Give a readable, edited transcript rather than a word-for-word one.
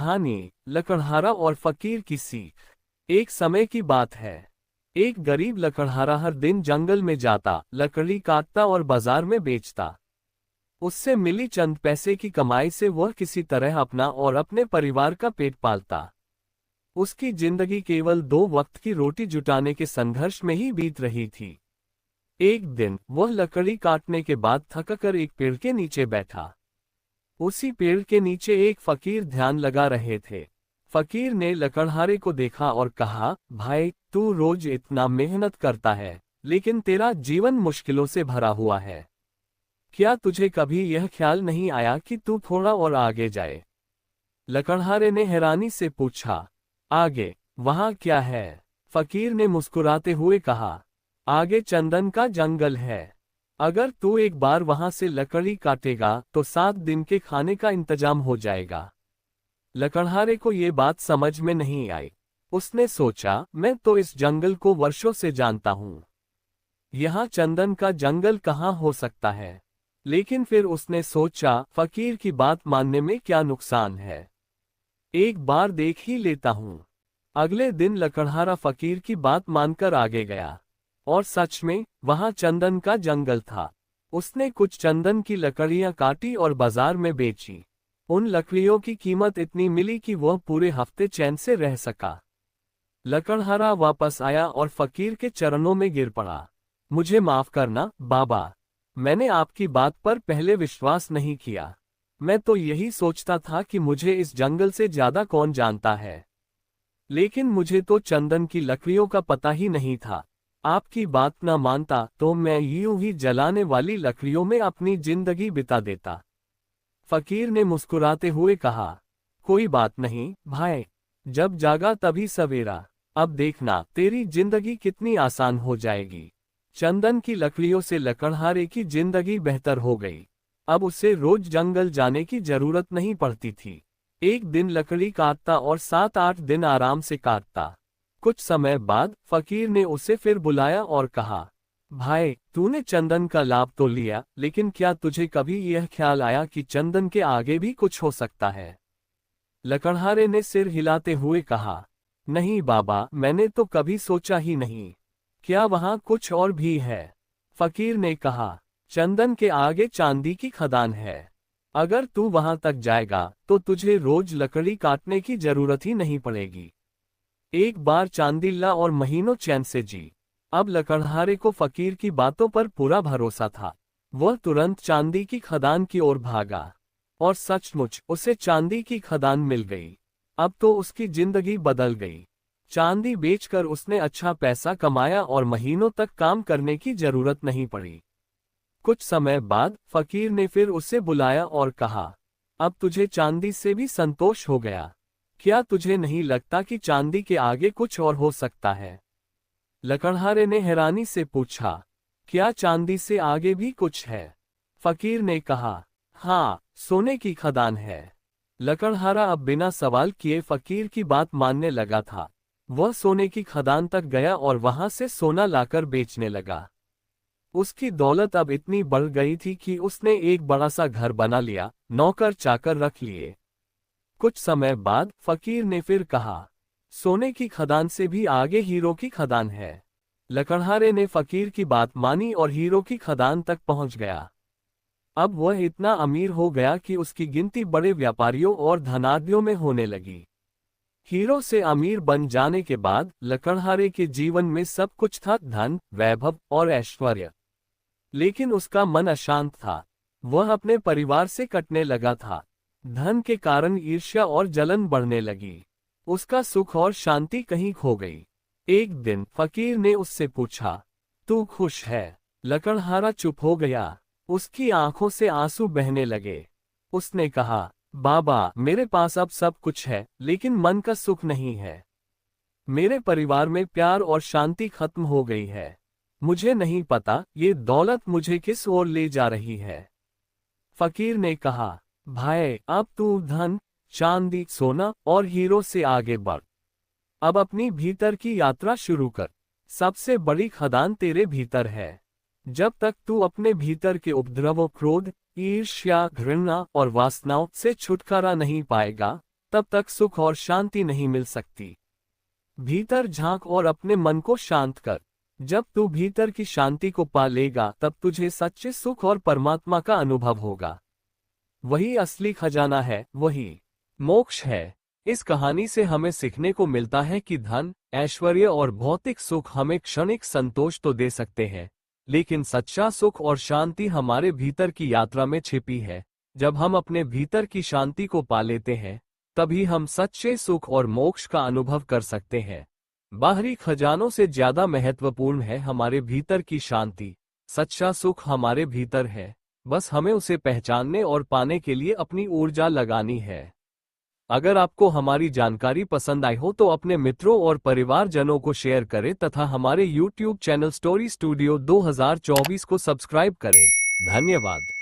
कहानी लकड़हारा और फकीर की सीख। एक समय की बात है। एक गरीब लकड़हारा हर दिन जंगल में जाता, लकड़ी काटता और बाजार में बेचता। उससे मिली चंद पैसे की कमाई से वह किसी तरह अपना और अपने परिवार का पेट पालता। उसकी जिंदगी केवल 2 वक्त की रोटी जुटाने के संघर्ष में ही बीत रही थी। एक दिन वह लकड़ी काटने के बाद थककर एक पेड़ के नीचे बैठा। उसी पेड़ के नीचे एक फकीर ध्यान लगा रहे थे। फकीर ने लकड़हारे को देखा और कहा, भाई, तू रोज इतना मेहनत करता है, लेकिन तेरा जीवन मुश्किलों से भरा हुआ है। क्या तुझे कभी यह ख्याल नहीं आया कि तू थोड़ा और आगे जाए? लकड़हारे ने हैरानी से पूछा, आगे? वहां क्या है? फकीर ने मुस्कुराते हुए कहा, आगे चंदन का जंगल है। अगर तू एक बार वहां से लकड़ी काटेगा तो 7 दिन के खाने का इंतजाम हो जाएगा। लकड़हारे को ये बात समझ में नहीं आई। उसने सोचा, मैं तो इस जंगल को वर्षों से जानता हूं। यहाँ चंदन का जंगल कहाँ हो सकता है? लेकिन फिर उसने सोचा, फकीर की बात मानने में क्या नुकसान है, एक बार देख ही लेता हूं। अगले दिन लकड़हारा फकीर की बात मानकर आगे गया। और सच में वहां चंदन का जंगल था। उसने कुछ चंदन की लकड़ियां काटी और बाजार में बेची। उन लकड़ियों की कीमत इतनी मिली कि वह पूरे हफ्ते चैन से रह सका। लकड़हारा वापस आया और फकीर के चरणों में गिर पड़ा। मुझे माफ करना बाबा, मैंने आपकी बात पर पहले विश्वास नहीं किया। मैं तो यही सोचता था कि मुझे इस जंगल से ज्यादा कौन जानता है। लेकिन मुझे तो चंदन की लकड़ियों का पता ही नहीं था। आपकी बात न मानता तो मैं यूं ही जलाने वाली लकड़ियों में अपनी जिंदगी बिता देता। फकीर ने मुस्कुराते हुए कहा, कोई बात नहीं भाई, जब जागा तभी सवेरा। अब देखना तेरी जिंदगी कितनी आसान हो जाएगी। चंदन की लकड़ियों से लकड़हारे की जिंदगी बेहतर हो गई। अब उसे रोज जंगल जाने की जरूरत नहीं पड़ती थी। एक दिन लकड़ी काटता और 7-8 दिन आराम से काटता। कुछ समय बाद फकीर ने उसे फिर बुलाया और कहा, भाई, तूने चंदन का लाभ तो लिया, लेकिन क्या तुझे कभी यह ख्याल आया कि चंदन के आगे भी कुछ हो सकता है? लकड़हारे ने सिर हिलाते हुए कहा, नहीं बाबा, मैंने तो कभी सोचा ही नहीं। क्या वहां कुछ और भी है? फकीर ने कहा, चंदन के आगे चांदी की खदान है। अगर तू वहां तक जाएगा तो तुझे रोज लकड़ी काटने की जरूरत ही नहीं पड़ेगी। एक बार चांदिल्ला और महीनों चैन से जी। अब लकड़हारे को फकीर की बातों पर पूरा भरोसा था। वह तुरंत चांदी की खदान की ओर भागा। और सचमुच उसे चांदी की खदान मिल गई। अब तो उसकी जिंदगी बदल गई। चांदी बेचकर उसने अच्छा पैसा कमाया और महीनों तक काम करने की जरूरत नहीं पड़ी। कुछ समय बाद फकीर ने फिर उसे बुलाया और कहा, अब तुझे चांदी से भी संतोष हो गया। क्या तुझे नहीं लगता कि चांदी के आगे कुछ और हो सकता है? लकड़हारे ने हैरानी से पूछा, क्या चांदी से आगे भी कुछ है? फकीर ने कहा, हाँ, सोने की खदान है। लकड़हारा अब बिना सवाल किए फकीर की बात मानने लगा था। वह सोने की खदान तक गया और वहां से सोना लाकर बेचने लगा। उसकी दौलत अब इतनी बढ़ गई थी कि उसने एक बड़ा सा घर बना लिया, नौकर चाकर रख लिए। कुछ समय बाद फकीर ने फिर कहा, सोने की खदान से भी आगे हीरो की खदान है। लकड़हारे ने फकीर की बात मानी और हीरो की खदान तक पहुंच गया। अब वह इतना अमीर हो गया कि उसकी गिनती बड़े व्यापारियों और धनाढ्यों में होने लगी। हीरो से अमीर बन जाने के बाद लकड़हारे के जीवन में सब कुछ था, धन, वैभव और ऐश्वर्य। लेकिन उसका मन अशांत था। वह अपने परिवार से कटने लगा था। धन के कारण ईर्ष्या और जलन बढ़ने लगी। उसका सुख और शांति कहीं खो गई। एक दिन फकीर ने उससे पूछा, तू खुश है? लकड़हारा चुप हो गया। उसकी आंखों से आंसू बहने लगे। उसने कहा, बाबा, मेरे पास अब सब कुछ है, लेकिन मन का सुख नहीं है। मेरे परिवार में प्यार और शांति खत्म हो गई है। मुझे नहीं पता ये दौलत मुझे किस ओर ले जा रही है। फकीर ने कहा, भाई, अब तू धन, चांदी, सोना और हीरो से आगे बढ़। अब अपनी भीतर की यात्रा शुरू कर। सबसे बड़ी खदान तेरे भीतर है। जब तक तू अपने भीतर के उपद्रवों, क्रोध, ईर्ष्या, घृणा और वासनाओं से छुटकारा नहीं पाएगा, तब तक सुख और शांति नहीं मिल सकती। भीतर झांक और अपने मन को शांत कर। जब तू भीतर की शांति को पा लेगा तब तुझे सच्चे सुख और परमात्मा का अनुभव होगा। वही असली खजाना है, वही मोक्ष है। इस कहानी से हमें सीखने को मिलता है कि धन, ऐश्वर्य और भौतिक सुख हमें क्षणिक संतोष तो दे सकते हैं, लेकिन सच्चा सुख और शांति हमारे भीतर की यात्रा में छिपी है। जब हम अपने भीतर की शांति को पा लेते हैं, तभी हम सच्चे सुख और मोक्ष का अनुभव कर सकते हैं। बाहरी खजानों से ज्यादा महत्वपूर्ण है हमारे भीतर की शांति। सच्चा सुख हमारे भीतर है, बस हमें उसे पहचानने और पाने के लिए अपनी ऊर्जा लगानी है। अगर आपको हमारी जानकारी पसंद आई हो तो अपने मित्रों और परिवारजनों को शेयर करें तथा हमारे YouTube चैनल स्टोरी स्टूडियो 2024 को सब्सक्राइब करें। धन्यवाद।